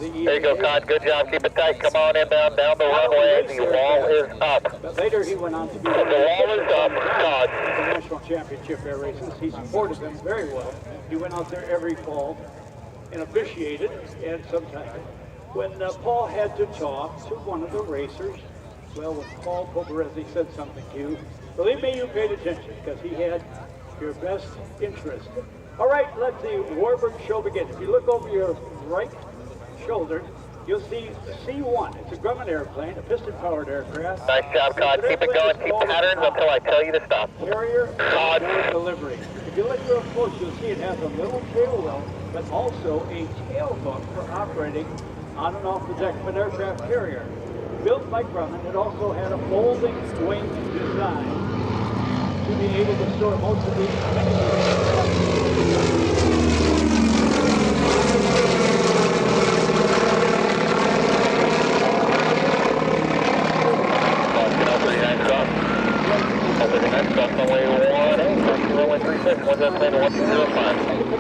the EAA. There you go, Todd. Good job. Keep it tight. Come on inbound down the runway. The wall is up. But later he went on to be The wall is up, Todd. the national championship air races. He supported them very well. He went out there every fall and officiated. And sometimes when Paul had to talk to one of the racers, well, when Paul Poberezzi said something to you, believe me, you paid attention because he had your best interest. All right, let the Warbird show begin. If you look over your right shoulder, you'll see C1. It's a Grumman airplane, a piston-powered aircraft. Nice job, Todd. Keep it going. Keep patterns until I tell you to stop. Carrier Todd. delivery. If you look real close, you'll see it has a little tail wheel, but also a tail hook for operating on and off the deck of an aircraft carrier. Built by Grumman, it also had a folding wing design to be able to store most of the Runway 18, runway 36, 107, 1205.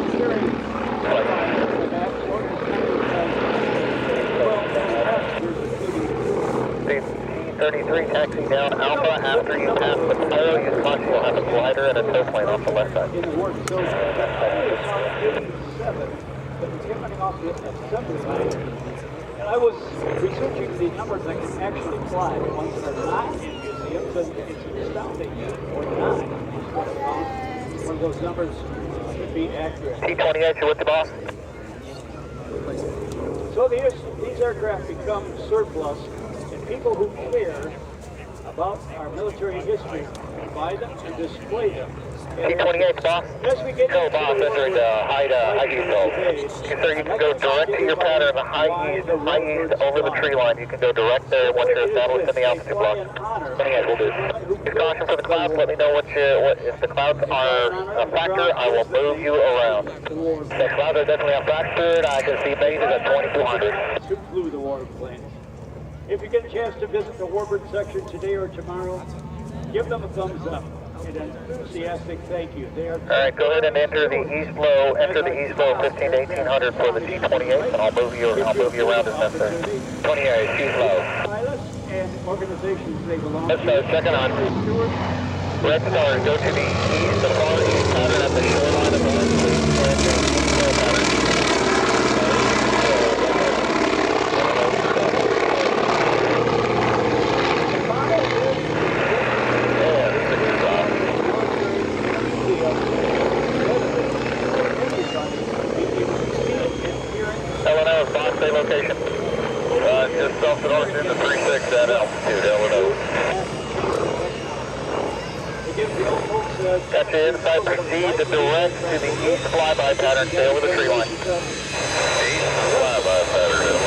33, taxi down Alpha. After you pass the Pyro, use caution. You'll have a glider and a tow plane off the left side. In the work, so that's 87, but it's coming off the assembly line. And I was researching the numbers that can actually fly, the ones that are not in museums, and it's astounding. Or not. One of those numbers should be accurate. T-28, you with the boss? So these aircraft become surplus, and people who care about our military history buy them and display them. T-28, boss. As we get Go, boss, entering the high east zone. Sir, you can go direct to your pattern, the high east over the tree line. You can go direct there once you're established in the altitude block. 28 will do. Just caution for the clouds. Let me know if the clouds are a factor, I will move you around. The clouds are definitely a factor. I can see bases at 2200. Who flew the warplanes? If you get a chance to visit the Warbird section today or tomorrow, give them a thumbs up. An enthusiastic thank you. They are. All right, go ahead and enter the east low. Enter the east low 15 to 1800 for the T-28, and I'll move you around as necessary. 28, east low. Pilots and organizations they belong to. Let's start second on. Red Star, go to the east, the far east pattern at the shoreline of the left fleet, and the east low pattern. Location. Just off the north end of 36 at altitude, L&O. Got you inside, proceed to direct to the east flyby pattern, stay over the tree line. East flyby pattern, L&O.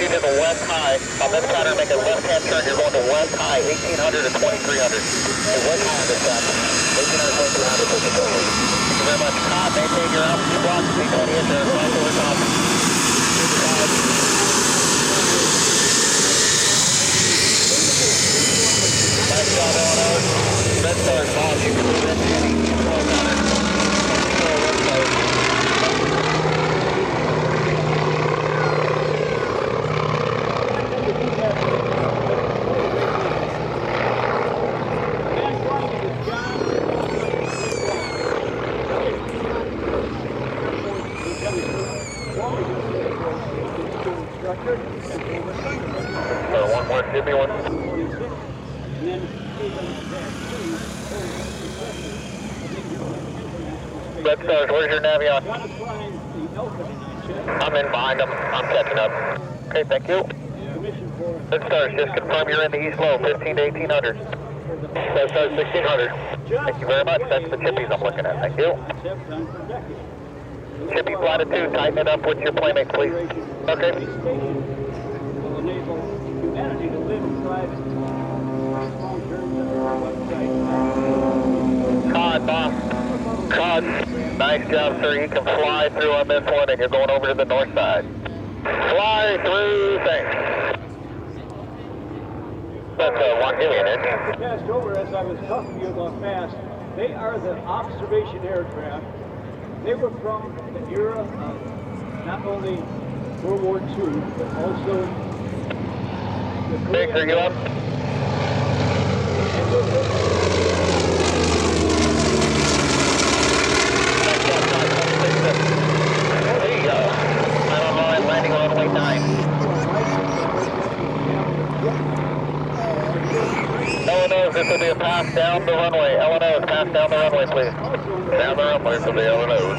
To the west high. On this pattern, make a left-hand turn. You're going to west high, 1800 to 2300. The west high this time. 1800 to 2300. Thank you very much. Todd, maintain your altitude block. T-28 there. Flash over top. Nice job, L&O. Red Star's boss. You can move into any control pattern. Give me one. Red Stars, where's your Navion? I'm in behind them. I'm catching up. Okay, thank you. Red Stars, just confirm you're in the east low, 15 to 1800. the Red Star 1600. Thank you very much. That's the chippies I'm looking at. Thank you. Chippy latitude, tighten it up with your playmates, please. Okay. The naval humanity to live and thrive in small terms of our website. Cod, boss. Cod. Nice job, sir. You can fly through on this one, and you're going over to the north side. Fly through, thanks. That's Wangillian, isn't it? Passed over as I was talking to you about fast. They are the observation aircraft. They were from the era of not only World War II, but also the Biggs, are you up? There you go. I'm on line, landing on runway 9. LNOs, this will be a pass down the runway. LNOs, pass down the runway, please. Down the runway for the LNOs.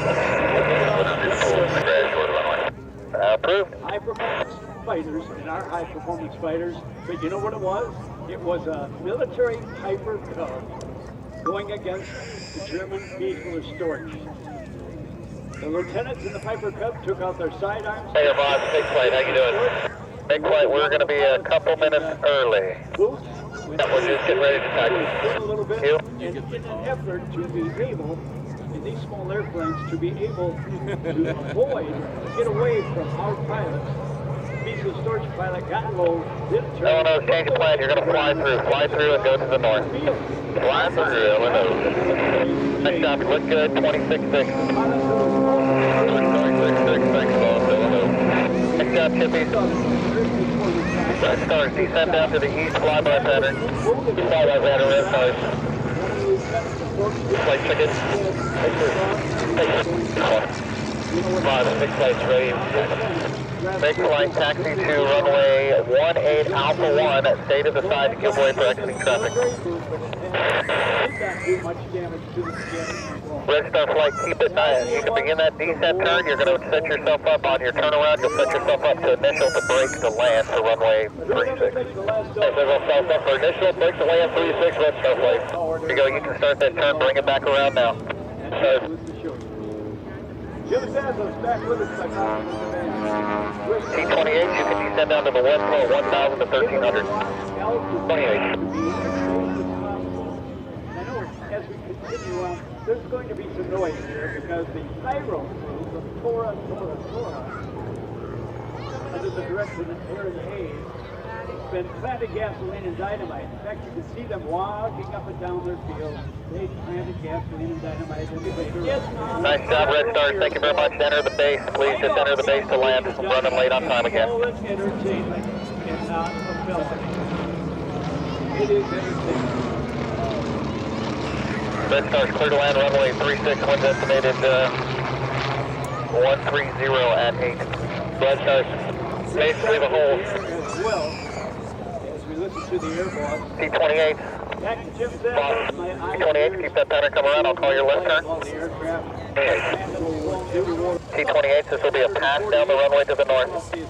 Approved. High-performance fighters and our high-performance fighters, but you know what it was? It was a military Piper Cub going against the German vehicular storage. The lieutenants in the Piper Cub took out their sidearms. Hey, boss, big flight, how you doing? Big flight, we're going to be a couple minutes early. Boots. Yeah, we're just getting ready to taxi. A little bit, and in an effort to be able, in these small airplanes, to be able to avoid, get away from our pilots. Vehicle storage pilot got low, didn't turn. LNO, change of plan. You're going to fly through and go to the north. Fly through, LNO. Next stop, you look good, 26.6. 26.6, thanks, boss, LNO. Next stop, Chippy. Red Stars, descend down to the east, flyby pattern. Flyby pattern, Red Stars. Flight ticket. Five, 6 flights ready. Make flight taxi to runway 18 Alpha 1, stay to the side to give way for exiting traffic. Red Star flight, keep it nice. You can begin that descent turn. You're going to set yourself up on your turnaround. You'll set yourself up to initial to brake to land for runway 36. Set yourself up for initial, brake to land 36, Red Star flight. Here you go, you can start that turn, bring it back around now. Start. T28, you can descend down to the west floor, 1,000 to 1,300. 28. I know as we continue on, there's going to be some noise here because the Pyro crew from Tora, under the direction of Aaron Hayes, has been planting gasoline and dynamite. In fact, you can see them walking up and down their field. They planted gasoline and dynamite. Nice job, Red Stars. Thank you very much. Enter the base. Please just enter the base to land. I'm running late on time again. Entertainment and not fulfillment. It is entertainment. Red Stars clear to land runway 36, winds estimated 130 at 8. Red Stars, base leave a hold. As well, as we listen to the air boss. T28. Boss, T28, keep that pattern coming around. I'll call your left turn. T28, this will be a pass down the runway to the north. 28.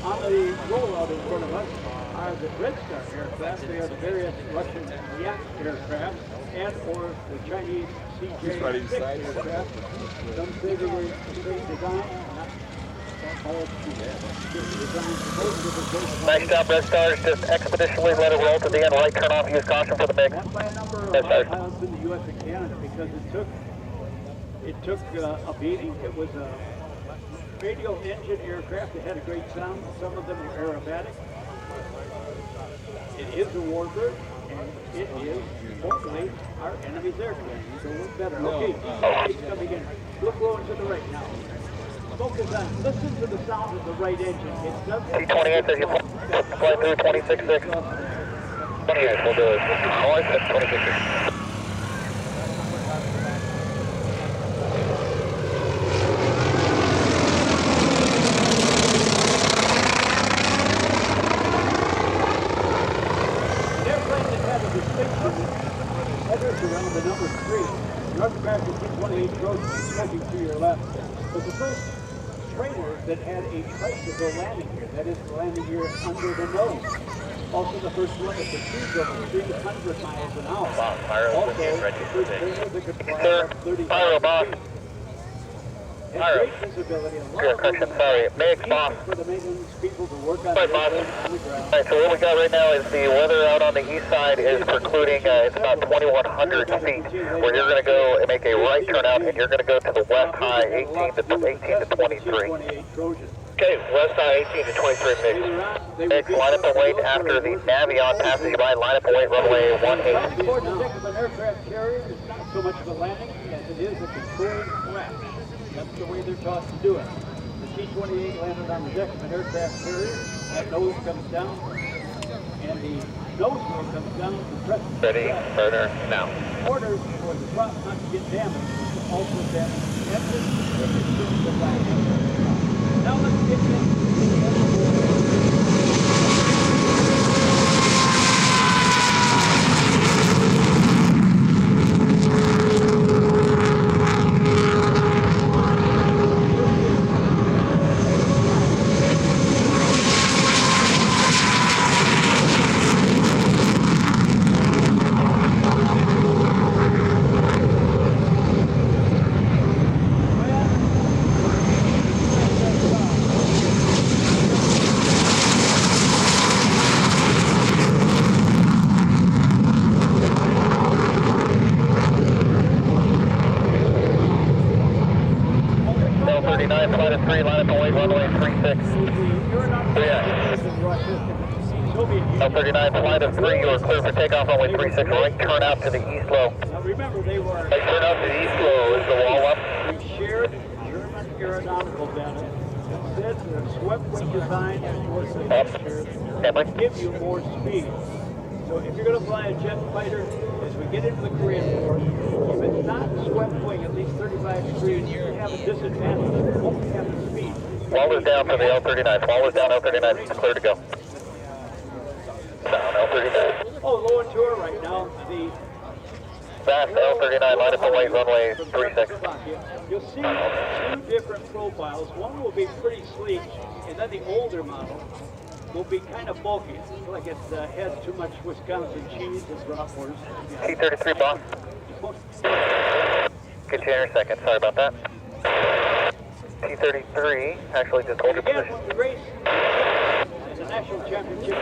On the rollout in front of us are the Red Star aircraft. They are the various Russian Yak aircraft and or the Chinese CJ-6 aircraft. Some say they were straight design. Nice job, Red Stars. Just expeditiously let it roll to the end. Right turn off. Use caution for the MiG. That's by a number of pilots in the U.S. and Canada because it took a beating. It was a radial engine aircraft that had a great sound. Some of them were aerobatic. It is a Warbird, and it is hopefully our enemy's airplane. So we're better. Okay, it's coming in. Look low and to the right now. Focus on, listen to the sound of the right engine. It does T28 says you fly through 26.6. 28, we'll do it. Oh, I said 26.6. An airplane that had a distinction headers around the number 3. North American P-51D Mustangs smoking to your left. Was the first trainer that had a tricycle landing gear, that is the landing gear under the nose. Also, the first one at the speed of 300 miles an hour. Wow, Pyro Also, would get ready the for first this. trainer that could fly Sir, above 30 Pyro, boss. And Pyro. great visibility. A lot Yeah, of correction, movement. sorry. Mix, Easy boss. for the maintenance people to work on Sorry, the boss. airplane on the ground. Alright, so what we got right now is the weather out on the east side is precluding, it's about 2,100 feet, where you're going to go and make a right turnout, and you're going to go to the west high 18 to 23. Okay, west high 18 to 23 mix. Mix, line up and wait after the Navion passes you by, line up and wait, runway 18. Important deck of an aircraft carrier is not so much of a landing as it is a controlled crash. That's the way they're taught to do it. The T-28 landed on the deck of an aircraft carrier, that nose comes down, and the nose wheel comes down to press the Ready, burner, now. order for the prop not to get damaged is to also damage the engine and the landing. Now let's get in. L39, flight of 3, line up and wait, runway 36. L39, flight of 3, you are clear for takeoff, runway 36, right turn out to the east low. Now remember, they were... Right turn out to the east low, is the wall up? We shared German aeronautical data that said the swept wing design was the Up. give you more speed. So if you're going to fly a jet fighter, as we get into the Korean War, if it's not swept wing at least 35 degrees, you have a disadvantage. You won't have the speed. Wall is down for the L39. Wall is down, L39, it's clear to go. Down, L39. Oh, low and tour right now. The Fast, L39, line up and wait, runway 36. You'll see two different profiles. One will be pretty sleek, and then the older model will be kind of bulky. It's like it has too much Wisconsin cheese and bratwurst. T33, boss. Get you in a second, sorry about that. T33, actually just hold your Again, position. when we race in the national championship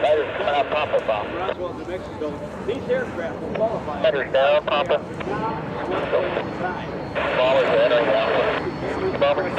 Headers coming out, Papa, boss. Roswell, New Mexico, these aircraft will qualify. Headers down, Papa. Ball is entering now. Bomber.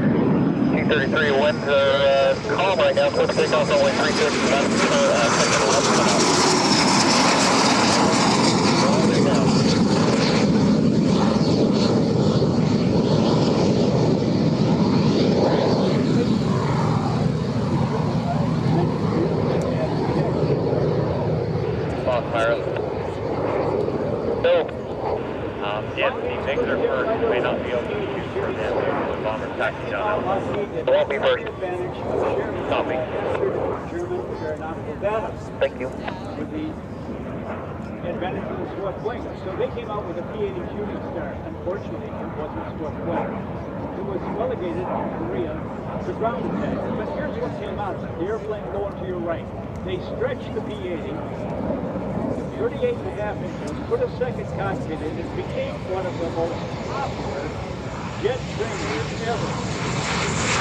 T33 winds are calm right now, so it's takeoff only 350. Pyro. No. Yes, the things are first. You may not be able to shoot for them. The bomber taxi down. It won't be first. Stopping. German aeronautical data. Thank you. With the advantage of the swept wing. So they came out with a P-80 shooting star. Unfortunately, it wasn't swept wing. It was relegated in Korea to ground attack. But here's what came out. The airplane going to your right. They stretched the P-80 38.5 inches, put a second cockpit in, it became one of the most popular jet trainers ever.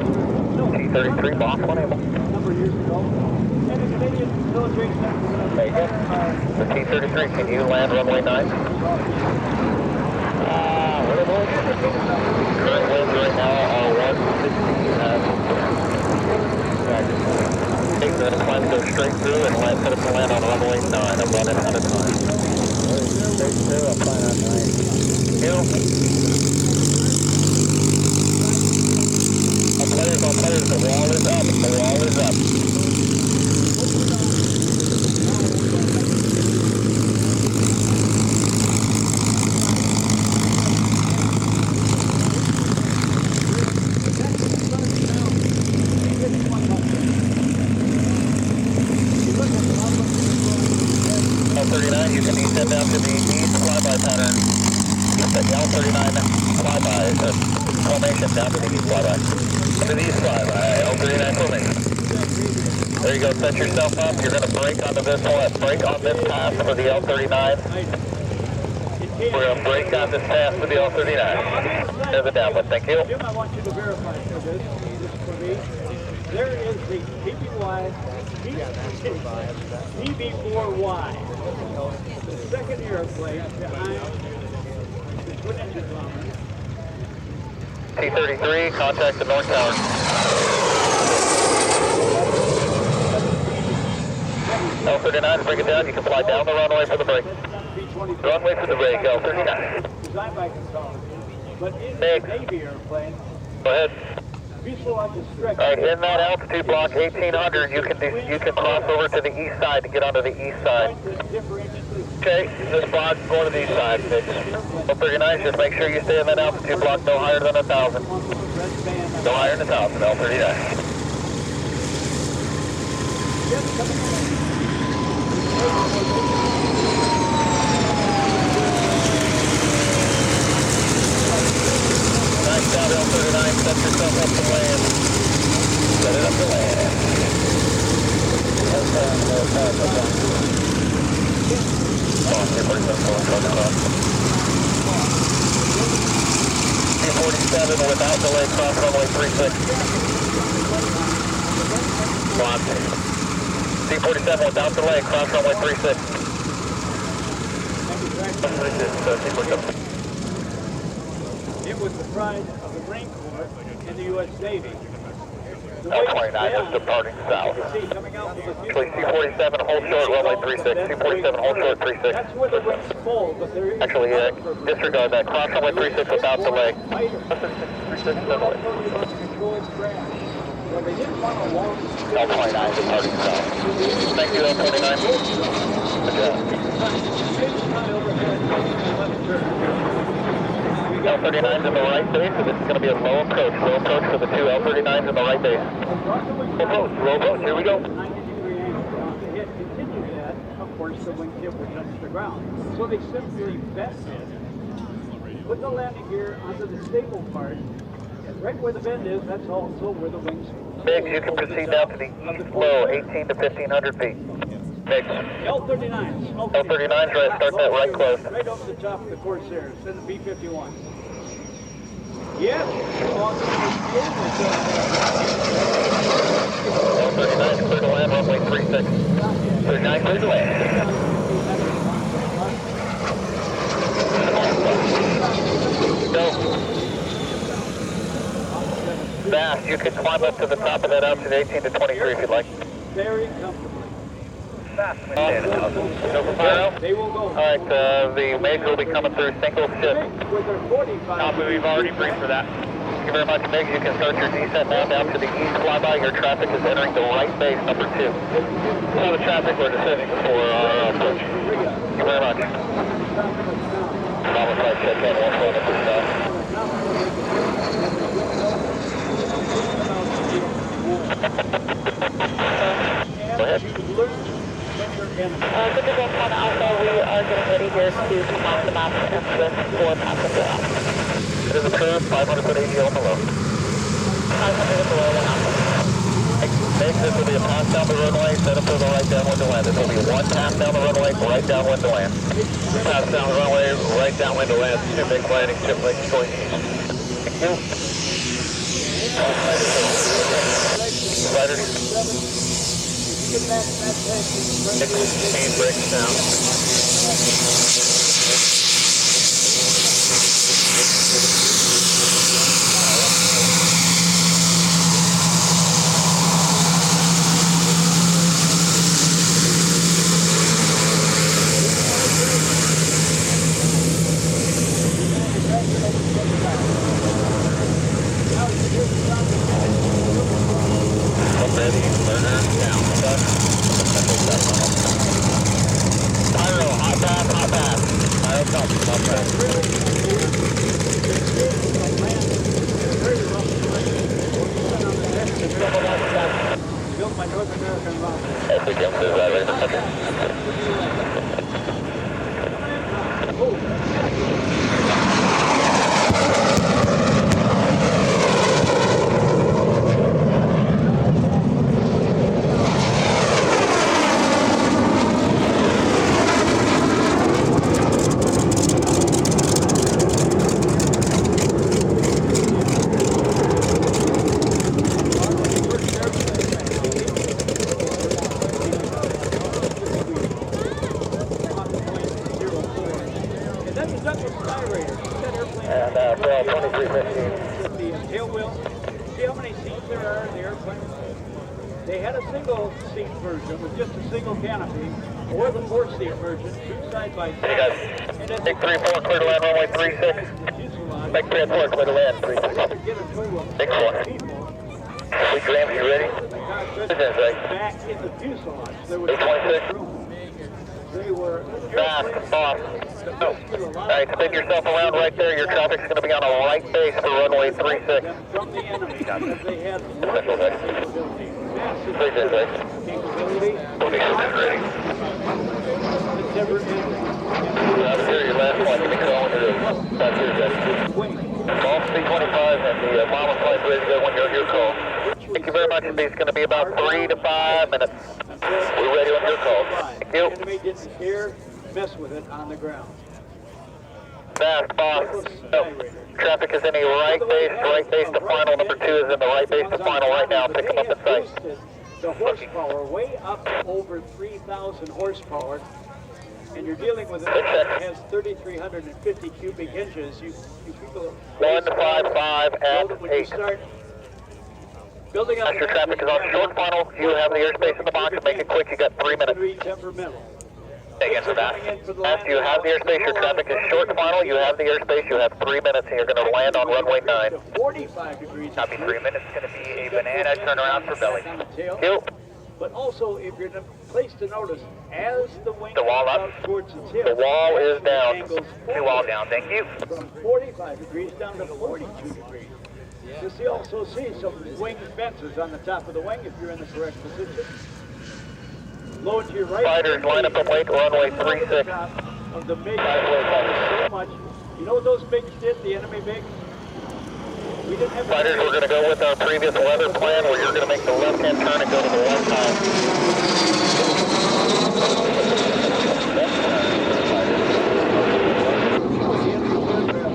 T33 boss, one able. Number of years ago. And the Canadian military The T-33, can you land runway then climb, go straight through and land, set up to land on runway 9. I'm running out of time. Straight through, I'll fly on 9. You. All players, the wall is up. The wall is up. L39, you can descend down to the east flyby pattern. The L39 flyby formation down to the east flyby. To the east flyby, L39 formation. There you go, set yourself up. You're going to brake onto this one. Brake on this path for the L39. We're going to brake on this path for the L39. There's the downwind, thank you. Jim, I want you to verify for this for me. There is the PB4Y, the second airplane behind the twin engine bomber. T-33, contact the North Tower. L39, bring it down. You can fly down the runway for the brake. Runway for the brake, L39. Designed by Gonzalez, but in the Next. Navy airplane, Go ahead. fuselage is stretched. All right, in that altitude block, 1800, you can cross over to the east side to get onto the east side. Okay, this block going to the east side. L39, just make sure you stay in that altitude block no higher than 1,000. No higher than 1,000, L39. Nice job, L39. Set yourself up to land. Set it up to land. T-47 without delay, cross runway 36. T-47 without delay, cross runway 36. It was the pride of the Marine Corps and the U.S. Navy. L29 is departing south. Actually, C-47, hold short, runway 36. C-47, hold short, 36. That's where the wings fold, but there is... Actually, disregard that. Cross runway 36 without delay. L29 departing south. Thank you, L29. Good job. L39's in the right base, so this is going to be a low approach. Low approach for the two L39s in the right base. Low approach, here we go. Continue that, of course, the wingtip will touch the ground. So they simply bend it, put the landing gear onto the stable part, and right where the bend is, that's also where the wings... Biggs, you can proceed down to the east low, 18 to 1,500 feet. Biggs. L39s. L39's right, start that right close. Right over the top of the Corsairs, then the B-51. Yes. L39's clear to land, runway 36. 39 clear to land. Go. Fast, you can climb up to the top of that altitude 18 to 23 if you'd like. Very comfortably. Go for Pyro? They will go. Alright, the Mage will be coming through single shift. With their 45. Copy, we've already briefed for that. Thank you very much, Mage. You can start your descent now down to the east flyby. Your traffic is entering the right base, number 2. So the traffic we're descending for our approach. Thank you very much. Normal flight check in, 1 at this time. Go ahead. Good to go, Con Alpha. We are getting ready here to come off the map and with 4 passenger off. It is approved, 500 foot ADL below. 500 below, 1 Alpha. Make this will be a pass down the runway, set up for the right downwind to land. This will be 1 pass down the runway, right downwind to land. Pass down the runway, right downwind to land. 2 big landing, ship legs going east. Thank you. Riders. Speed brakes down. And Bell 2315. The tail wheel. See how many seats there are in the airplane? They had a single seat version with just a single canopy, or the 4-seat version, 2 side by side. Hey guys, Big 3-4, clear to land runway 36. Big 3-4, clear to land 36. Big 4. Big Graham, you ready? Business, right? Back in the fuselage, there was Big 26. they were Fast, off. Oh. Alright, spin yourself around right there. Your traffic's going to be on a right base for runway 36. from the enemy because they had Special day. massive Business, right? capability. Business ready. It's never ending. That's here, your last one. Take it on to the that's here, guys. Baum C-25 and the Baum flight bridge when you're on your call. Thank you very much. It's going to be about 3 to 5 minutes. We're ready on your call. Thank you. Enemy didn't dare mess with it on the ground. Fast, boss. No. Traffic is in a right base to final. Number 2 is in the right base to final right now. Pick them up in sight. The horsepower way up to over 3,000 horsepower, and you're dealing with it that has 3,350 cubic inches. You people 155 at when you 8. start building up. As your traffic is on short final, you have the airspace in the box. Make it quick. You got 3 minutes. Temperamental. Again for that. As you have the airspace, your traffic is short final. You have the airspace. You have 3 minutes, and you're going to land on runway 9. 45 degrees. Copy. 3 minutes. It's going to be a banana turnaround for belly. You. But also, if you're in a place to notice, as the wing The wall up. towards the tail, The wall is down. angles The wall down. Thank you. from 45 degrees down to 42 degrees. You also see some wing fences on the top of the wing if you're in the correct position. Low to your right. Fighters line up and wait. Runway 36. Of the MiG so much. You know what those MiGs did? The enemy MiG. We didn't have. Fighters, we're going to go with our previous weather plan, where you're going to make the left-hand turn and go to the left side.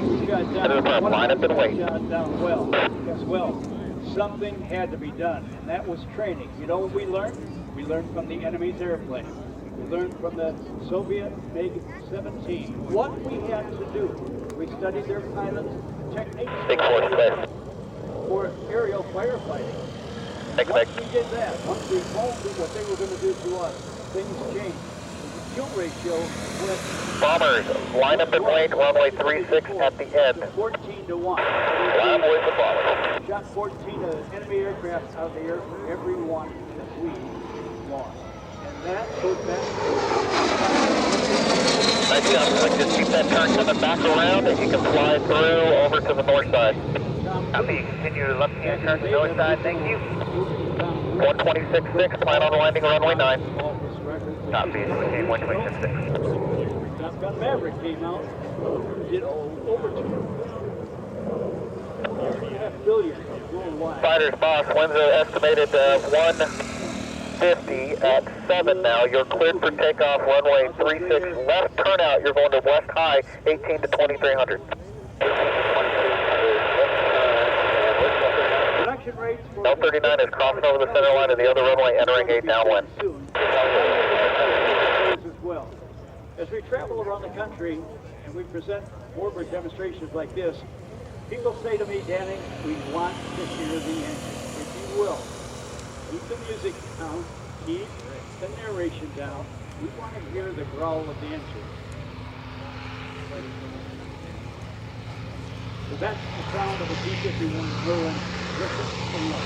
Line up and wait. Down well, as well. Something had to be done, and that was training. You know what we learned? We learned from the enemy's airplane. We learned from the Soviet MiG-17 what we had to do. We studied their pilots' techniques Big 4 clear. for aerial firefighting. Take Once back. we did that, once we molded what they were going to do to us, things changed. The fuel ratio went Bombers, line up and wait. Runway 36 at the end. 14 to 1. Line with the bombers. Shot 14 enemy aircraft out of the air for every one that we lost. And that goes back Nice job. Just keep that turn coming back around, and you can fly through over to the north side. Copy. Continue left-hand turn to the north side. Thank you. 126.6. Plan on landing runway 9. Copy. Maintain 126.6. Top Gun Maverick came out and did over 2.5 billion worldwide. Fighters, boss. Winds are estimated 150 at 7 now. You're cleared for takeoff. Runway 36. Left turnout. You're going to west high. 18 to 2300. Production rates for L39 is crossing over the center line of the other runway, entering a downwind. as well. As we travel around the country and we present warbird demonstrations like this, people say to me, Danny, we want to hear the engine. If you will, keep the music down, keep the narration down. We want to hear the growl of the engine. So that's the sound of a P-51 Grumman. Listen and look.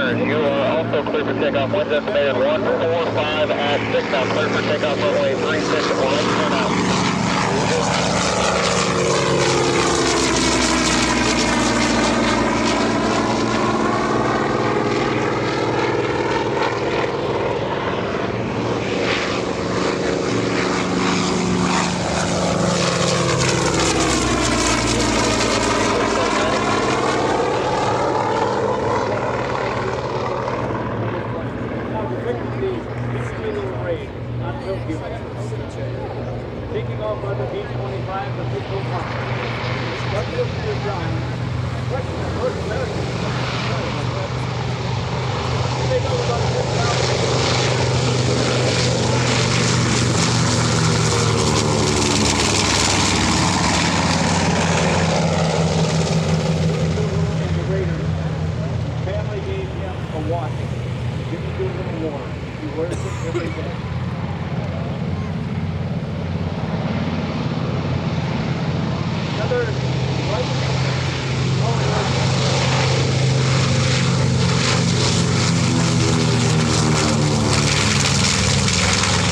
turn. You are also clear for takeoff. Winds estimated 145 at 6 now. Clear for takeoff runway 36 at 1 turn out. Taking off on the B-25 official mark. What's this design? What's the North American? They know about this now. And the Raiders. Family gave him a watch. Jimmy Doolittle war. He wears it every day. Another light.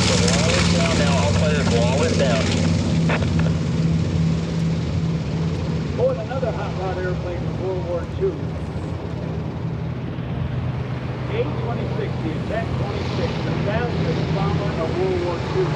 The wall is down now. All players, wall is down. Oh, and another hot rod airplane from World War II. A-26, the Attack 26, the fastest bomber of World War II.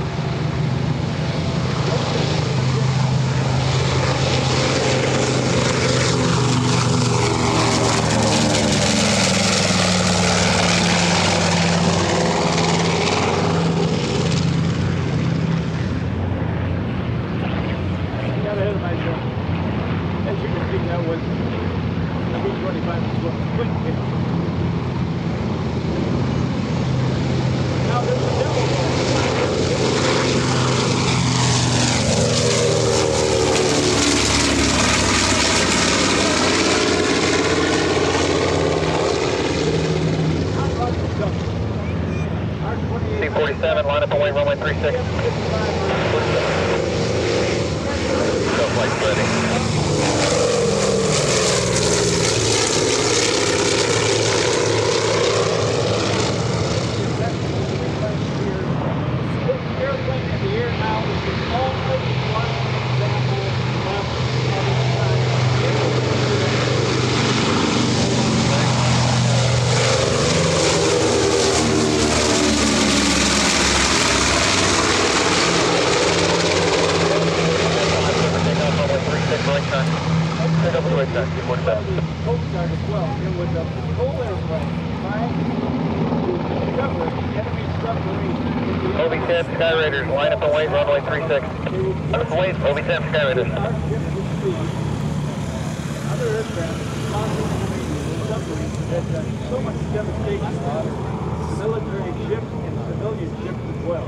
Got ahead of myself. As you can see, that was the B-25 quick hit. Now there's a Naval. C-47, line up and wait, runway 36. Go flight ready. This airplane in the air now is the only one example left of its kind. Right turn. Pick up the right turn. Coast Guard as well. It was a patrol airplane trying to discover enemy submarines. OB-10 Skyraiders, line up and wait, runway 36. Wait, OB-10 Skyraiders. Our ship was speed. Other aircraft sponsored submarines that done so much devastation to military ships and civilian ships as well.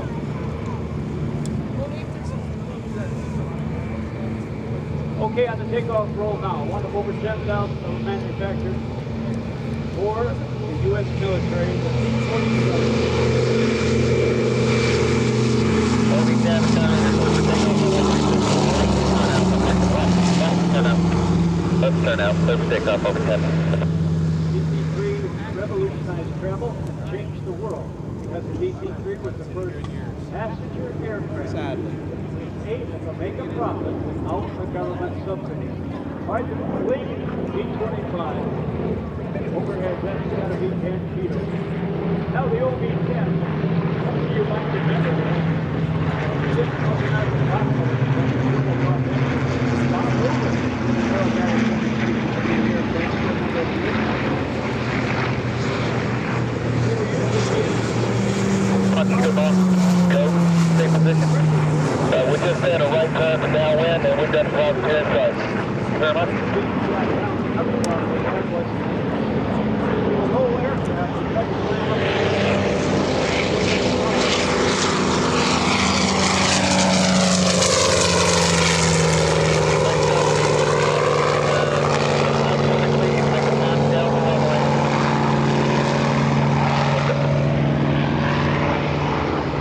Okay, on the takeoff roll now. One of over 10,000 of manufactured for the U.S. military, the P-51D. Let's turn out. Clear for takeoff, over 10. DC-3 revolutionized travel and changed the world because the DC-3 was the first passenger aircraft. Able to make a profit out of government subsidy. Private fleet, B-25. Overhead, that's got to be 10 Pyro. Now the old B-10. Some of you might remember that. Just coming out of the hospital. Good ball. Go. Stay position. We just had a right turn to downwind and we've done positive inside. Thank you very much.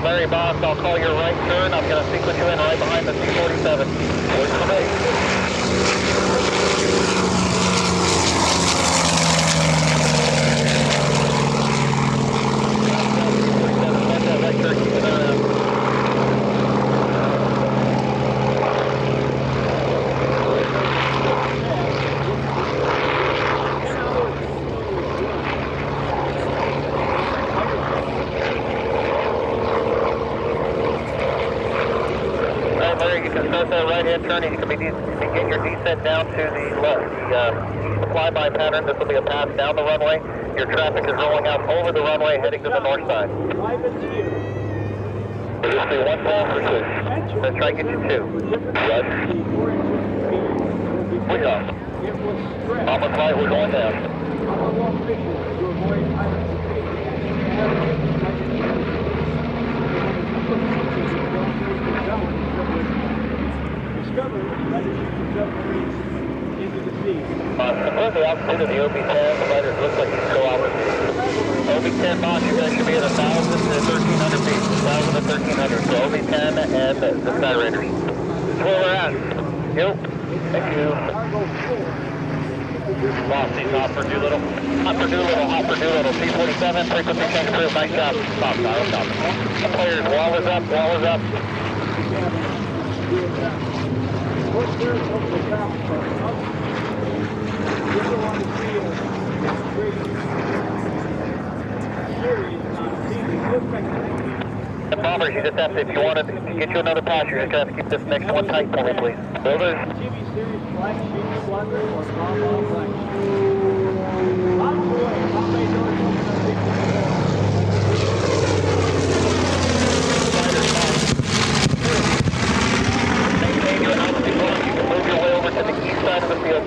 Larry Boss, I'll call your right turn. I'm going to sequence you in right behind the C-47. Where's the base? can start that right-hand turn and you can begin your descent down to the left. The flyby pattern, this will be a path down the runway. Your traffic is rolling out over the runway heading to the north side. Privateer. This will be 1 pole for 2. Let's try and get you 2. Right. We go. Bomber flight, we're going down. Completely opposite of the OB-10, the fighters looks like he's co-operating. OB-10 launch, you guys should be at 1,000 to 1,300 feet. 1,000 to 1,300. So OB-10 and the Skyraiders. That's where we're at. Yep. Thank you. Lofty's off for Doolittle. Hot for Doolittle. P-47, frequency change crew. Nice job. Stop. The players, wall is up. And Bombers, you just have to, if you want to get you another pass, you're just going to have to keep this next one tight for me, please. Builders. Maintain your altitude line. You can move your way over to the east side of the field.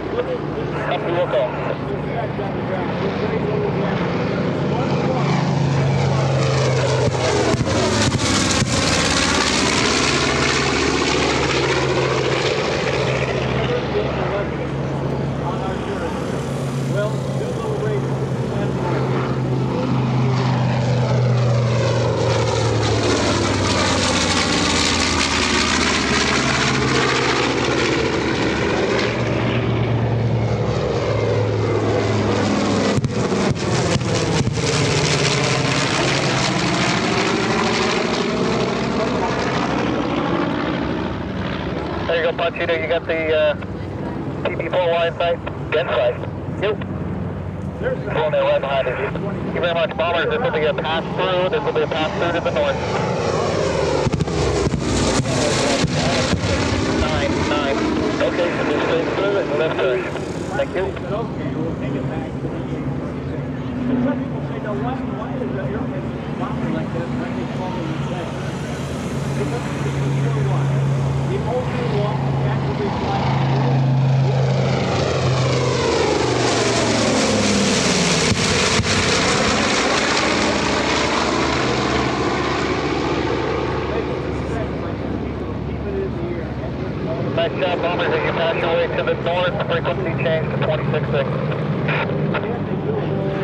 Up to look off. There you go, Panchito. You got the PB4Y in sight? Dead sight. Yep. Pulling there right behind us. Thank you very much, Bombers. This will be a pass-through. This will be a pass-through to the north. 9. Okay, so just stay through and left turn. Thank you. Okay, we'll take it back to the some people say, now why is the airplane bomber like that? Why they call it the same? Because the only one actually flying Nice job, Bombers, as you pass your way to the north, frequency change to 26.6.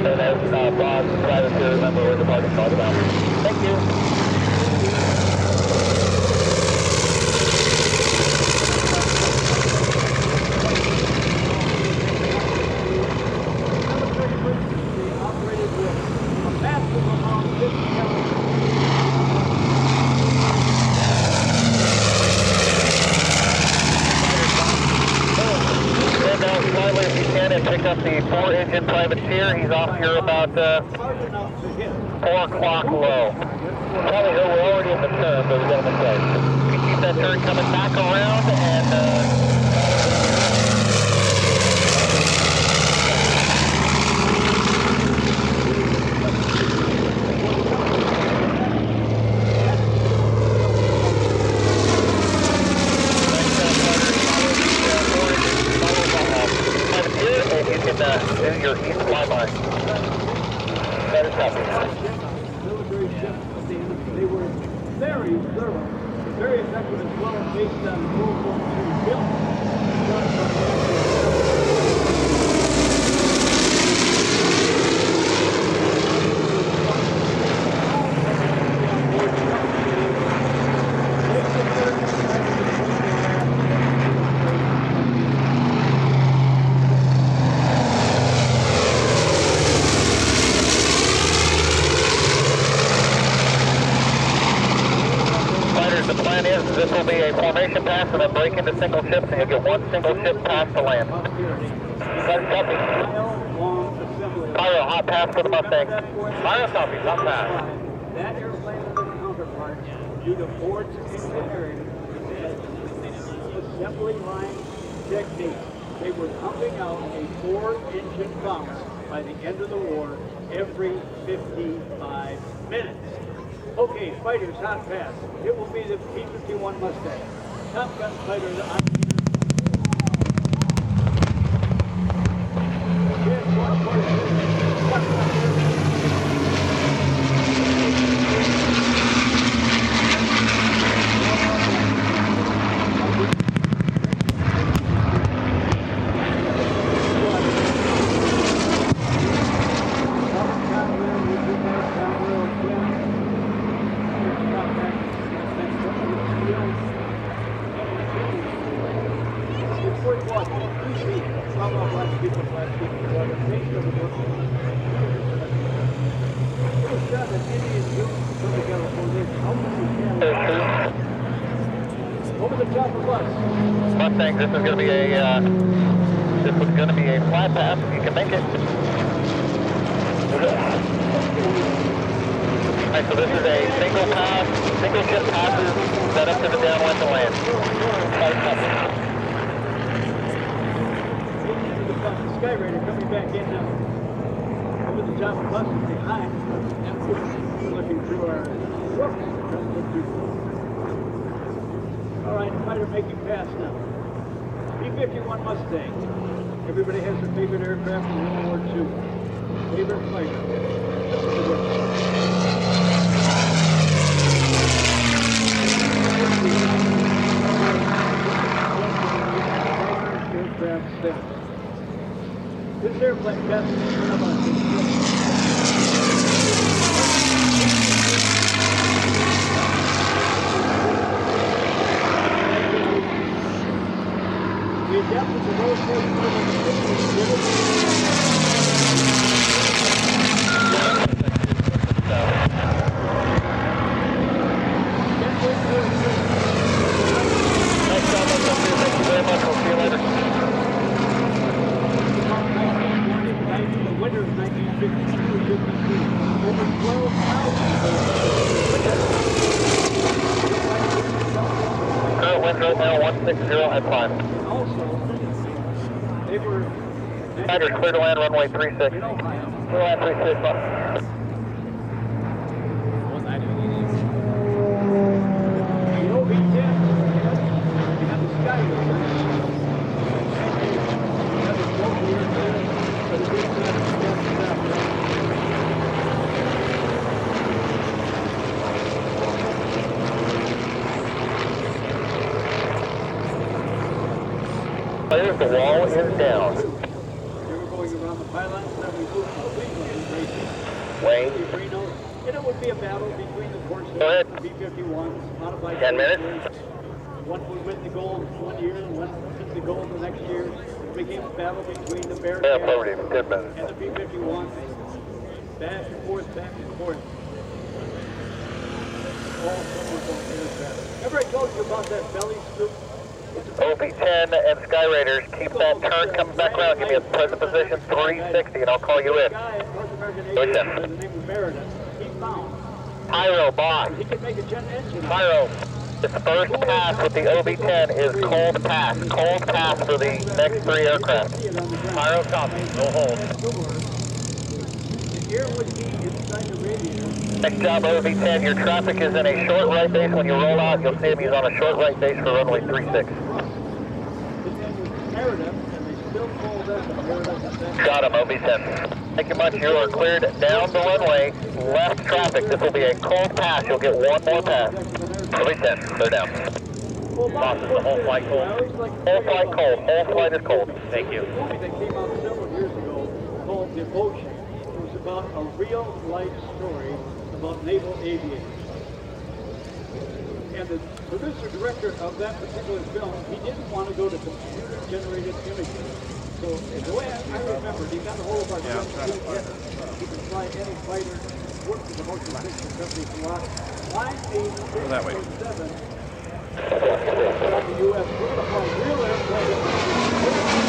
And as Bob, Privateer, remember where the party's talking about. Thank you. Pick up the 4-engine Privateer. He's off here about 4 o'clock low. Probably we're already in the turn, but we got him in place. We keep that turn coming back around and do your east flyby. That is copy. Military ships, they were very thorough, very effective as well based on World War II built. This will be a formation pass and then break into single ships, and you'll get one single ship pass to land. That's copy. Pyro, hot pass for the Mustangs. Pyro copy, hot pass. That airplane and their counterparts, due to Ford's engineering, assembly line technique. They were pumping out a 4-engine bomber by the end of the war every 55 minutes. Okay, fighters, hot pass. It will be the P-51 Mustang. Top Gun fighter on Mustangs, this is going to be a fly pass. You can make it. Alright, so this is a single pass, single jet passes set up to the downwind to land. Skyraider coming back in now. Over the top of buses behind. We're looking through our... Alright, fighter making pass now. P-51 Mustang. Everybody has their favorite aircraft in World War II. Favorite fighter. Aircraft set. This airplane got we adapted the low force Thank you very much. We'll see you later. The winter of 1952 over 12,000. Current wind right now 160 at climb. Also, they were... Fighters clear to land runway 36. Clear to land 36. The OB-10, they have the Skyraider. Players, the wall is down. They were going around the pylons, and we moved racing. Wayne. And it would be a battle between the Corsairs and the B-51s, modified 10 minutes. One would win the gold one year, and one would win the gold the next year. It became a battle between the Bears Yeah, probably 10 minutes. and the B-51s. Back and forth, back and forth. All summer long aircraft. Remember I told you about that belly scoop? OB-10 and Skyraiders, keep that turn coming back around. Give me a present position 360 and I'll call you in. Guy at North American Go Aviation ahead. by the name of Meredith, he found Pyro, boss. he could make a jet engine. Pyro, the first pass with the OB-10 is cold pass. Cold pass for the next 3 aircraft. Pyro copy, no hold. The air would be inside the radiator. Next job, OB-10, your traffic is in a short right base. When you roll out, you'll see him. He's on a short right base for runway 36. Got him, OB-10. Thank you much. You are cleared down the runway. Left traffic. This will be a cold pass. You'll get one more pass. OB-10, clear down. Boss, is the whole flight cold? Whole flight cold. Whole flight is cold. Thank you. A movie that came out several years ago called Devotion. It was about a real-life story about naval aviation. And the producer-director of that particular film, he didn't want to go to computer-generated images. So the way I remember, he got a hold of our he could fly any fighter, work for the motion picture company a lot. Line 8, that way. 7, the U.S. We're going to fly real airplanes.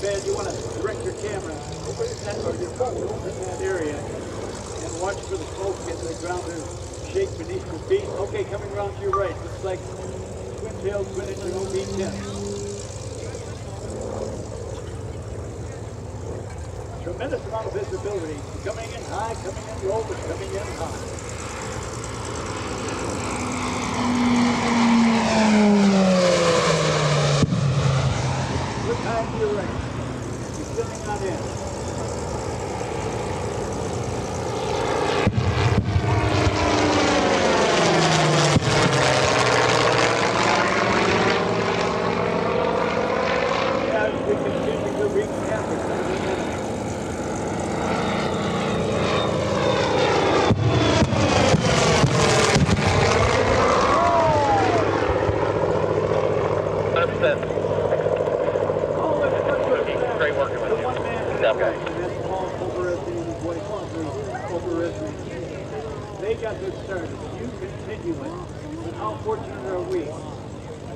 bad, you want to direct your camera over that, or your phone over in that area and watch for the smoke getting the ground to shake beneath your feet. Okay, coming around to your right. Looks like twin-tailed twin-engine OB-10. Tremendous amount of visibility. Coming in high, coming in low, but coming in high. Good time to your right. You're sitting on in. As we continue to wreak havoc on the enemy. Great working with you. They got this started. You continue it. And how fortunate are we?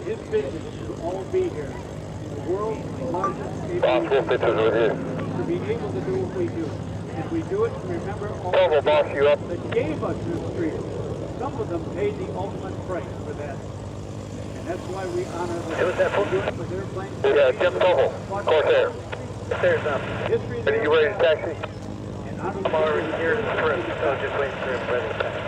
His vision to all be here. The world's largest aviation to be able to do what we do. And we do it to remember all the people that gave us this freedom. Some of them paid the ultimate price for that. And that's why we honor them. Who was that for? Doing it with airplanes. Jim Noble, Corsair. Corsair's up. History Are you ready to taxi? and honor the I'm already here in the front, so just waiting for everybody to taxi.